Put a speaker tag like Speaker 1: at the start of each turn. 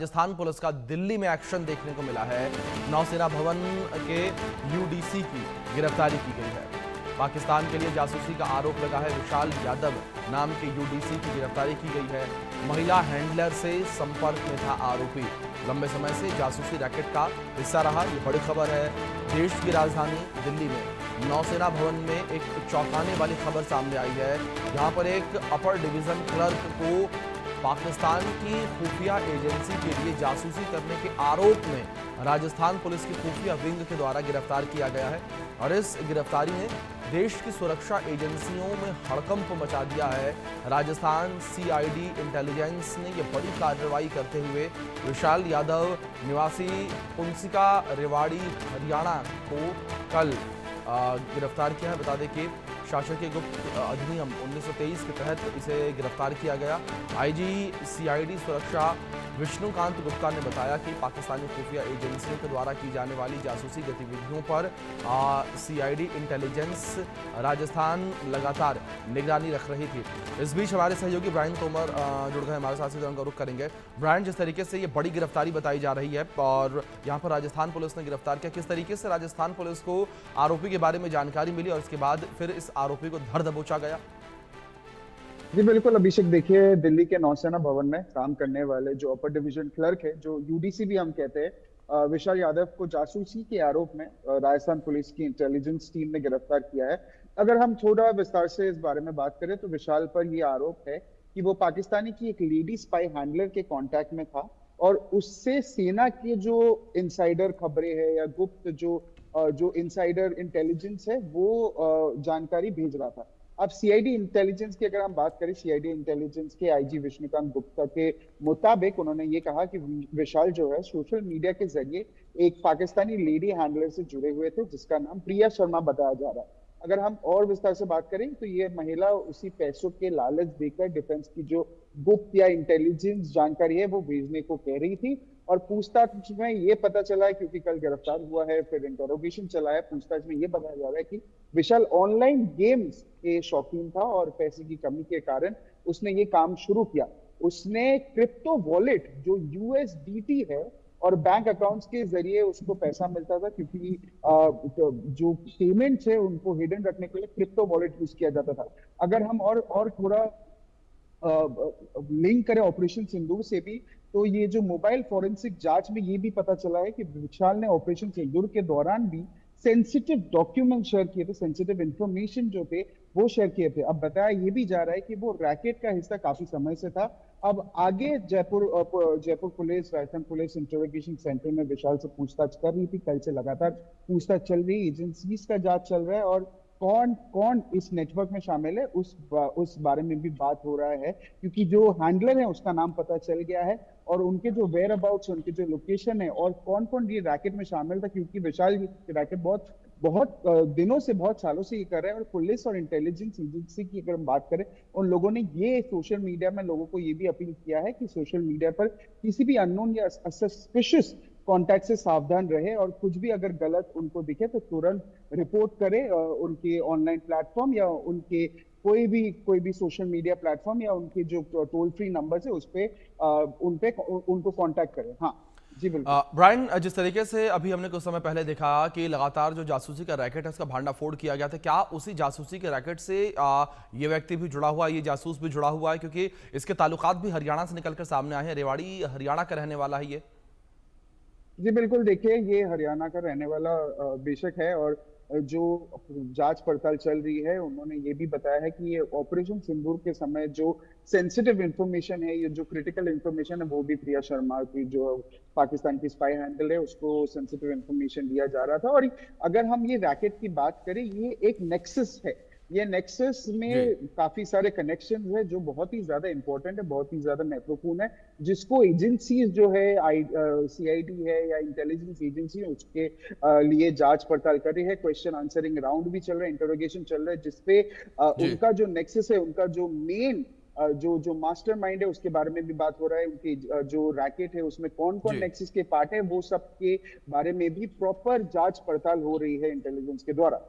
Speaker 1: Rajasthan police का दिल्ली में action देखने को मिला है। नौसेना भवन के यूडीसी की गिरफ्तारी की गई है। पाकिस्तान के लिए जासूसी का आरोप लगा है। विशाल यादव नाम के यूडीसी की गिरफ्तारी की गई है। महिला हैंडलर से संपर्क में था आरोपी। लंबे समय से जासूसी रैकेट का हिस्सा रहा। ये बड़ी खबर है। देश की राजधानी दिल्ली में नौसेना भवन में एक चौंकाने वाली खबर सामने आई है। यहाँ पर एक अपर डिवीजन क्लर्क को पाकिस्तान की खुफिया एजेंसी के लिए जासूसी करने के आरोप में राजस्थान पुलिस की खुफिया विंग के द्वारा गिरफ्तार किया गया है। और इस गिरफ्तारी ने देश की सुरक्षा एजेंसियों में हड़कंप मचा दिया है। राजस्थान सीआईडी इंटेलिजेंस ने यह बड़ी कार्रवाई करते हुए विशाल यादव निवासी पुंसिका रेवाड़ी हरियाणा को कल गिरफ्तार किया है। बता दें कि शासकीय गुप्त अधिनियम 1923 के तहत इसे गिरफ्तार किया गया। आईजी सीआईडी सुरक्षा विष्णुकांत गुप्ता ने बताया कि पाकिस्तानी खुफिया एजेंसियों के द्वारा की जाने वाली जासूसी गतिविधियों पर सीआईडी इंटेलिजेंस राजस्थान लगातार निगरानी रख रही थी। इस बीच हमारे सहयोगी ब्रायन तोमर जुड़ गए हमारे साथ, उनका रुख करेंगे। ब्रायन, जिस तरीके से ये बड़ी गिरफ्तारी बताई जा रही है और यहाँ पर राजस्थान पुलिस ने गिरफ्तार किया, किस तरीके से राजस्थान पुलिस को आरोपी के बारे में जानकारी मिली और इसके बाद फिर इस आरोपी को धर दबोचा गया?
Speaker 2: जी बिल्कुल अभिषेक, देखिए दिल्ली के नौसेना भवन में काम करने वाले जो अपर डिवीजन क्लर्क है, जो यूडीसी भी हम कहते हैं, विशाल यादव को जासूसी के आरोप में राजस्थान पुलिस की इंटेलिजेंस टीम ने गिरफ्तार किया है। अगर हम थोड़ा विस्तार से इस बारे में बात करें तो विशाल पर यह आरोप है कि वो पाकिस्तानी की एक लेडी स्पाई हैंडलर के कांटेक्ट में था और उससे सेना के जो इनसाइडर खबरें हैं या गुप्त जो इनसाइडर इंटेलिजेंस है वो जानकारी भेज रहा था। अब सीआईडी इंटेलिजेंस की अगर हम बात करें, सीआईडी इंटेलिजेंस के आईजी विष्णुकांत गुप्ता के मुताबिक उन्होंने ये कहा कि विशाल जो है सोशल मीडिया के जरिए एक पाकिस्तानी लेडी हैंडलर से जुड़े हुए थे जिसका नाम प्रिया शर्मा बताया जा रहा है। अगर हम और विस्तार से बात करें तो ये महिला उसी पैसों के लालच देकर डिफेंस की जो गुप्त या इंटेलिजेंस जानकारी है वो भेजने को कह रही थी। और पूछताछ में ये पता चला है, क्योंकि कल गिरफ्तार हुआ है, फिर इंटरोगेशन चला है, पूछताछ में ये बताया जा रहा है कि विशाल ऑनलाइन गेम्स के शौकीन था और पैसे की कमी के कारण उसने ये काम शुरू किया। उसने क्रिप्टो वॉलेट जो यूएसडीटी है और बैंक अकाउंट्स के जरिए उसको पैसा मिलता था, क्योंकि तो जो पेमेंट्स है उनको हिडन रखने के लिए क्रिप्टो वॉलेट यूज किया जाता था। अगर हम और थोड़ा लिंक करें ऑपरेशन सिंदूर से भी, तो ये जो मोबाइल फॉरेंसिक जांच में ये भी पता चला है कि विशाल ने ऑपरेशन सिंदूर के दौरान भी सेंसिटिव डॉक्यूमेंट शेयर किए थे, सेंसिटिव इंफॉर्मेशन जो थे वो शेयर किए थे। अब बताया ये भी जा रहा है कि वो रैकेट का हिस्सा काफी समय से था। अब आगे Jaipur police, Rajasthan police interrogation centre में विशाल से पूछताछ कर रही थी। कल से लगातार पूछताछ चल रही है, एजेंसीज का जांच चल रहा है और कौन कौन इस नेटवर्क में शामिल है उस बारे में भी बात हो रहा है, क्योंकि जो हैंडलर है उसका नाम पता चल गया है और उनके जो वेयर अबाउट्स, उनके जो लोकेशन है और कौन कौन ये रैकेट में शामिल था, क्योंकि विशाल रैकेट बहुत बहुत दिनों से, बहुत सालों से ये कर रहे हैं। और पुलिस और इंटेलिजेंस एजेंसी की अगर हम बात करें, उन लोगों ने ये सोशल मीडिया में लोगों को ये भी अपील किया है कि सोशल मीडिया पर किसी भी अननोन या सस्पिशियस कांटेक्ट से सावधान रहे और कुछ भी अगर गलत उनको दिखे तो तुरंत रिपोर्ट करें उनके ऑनलाइन प्लेटफॉर्म या उनके कोई भी सोशल मीडिया प्लेटफॉर्म या उनके जो टोल फ्री नंबर है उस पे उनको कांटेक्ट करें। हाँ जी बिल्कुल।
Speaker 1: ब्रायन, जिस तरीके से अभी हमने कुछ समय पहले देखा कि लगातार जो जासूसी का रैकेट है उसका भांडाफोड़ किया गया था, क्या उसी जासूसी के रैकेट से ये व्यक्ति भी जुड़ा हुआ है, ये जासूस भी जुड़ा हुआ है? क्योंकि इसके ताल्लुकात भी हरियाणा से निकलकर सामने आए हैं। रेवाड़ी हरियाणा का रहने वाला है ये।
Speaker 2: जी बिल्कुल, देखिए ये हरियाणा का रहने वाला बेशक है और जो जांच पड़ताल चल रही है उन्होंने ये भी बताया है कि ये ऑपरेशन सिंदूर के समय जो सेंसिटिव इंफॉर्मेशन है, ये जो क्रिटिकल इंफॉर्मेशन है वो भी प्रिया शर्मा की जो पाकिस्तान की स्पाई हैंडल है उसको सेंसिटिव इंफॉर्मेशन दिया जा रहा था। और अगर हम ये रैकेट की बात करें, ये एक नेक्सस है। ये नेक्सस में काफी सारे कनेक्शन है जो बहुत ही ज्यादा इंपॉर्टेंट है, बहुत ही ज्यादा महत्वपूर्ण है, जिसको एजेंसीज जो है सीआईडी है या इंटेलिजेंस एजेंसी है उसके लिए जांच पड़ताल कर रही है। क्वेश्चन आंसरिंग राउंड भी चल रहा है, इंटरोगेशन चल रहा है, जिसपे उनका जो नेक्सस है, उनका जो मेन जो मास्टरमाइंड है उसके बारे में भी बात हो रहा है। उनकी जो रैकेट है उसमें कौन कौन नेक्सस के पार्ट है वो सब के बारे में भी प्रॉपर जांच पड़ताल हो रही है इंटेलिजेंस के द्वारा।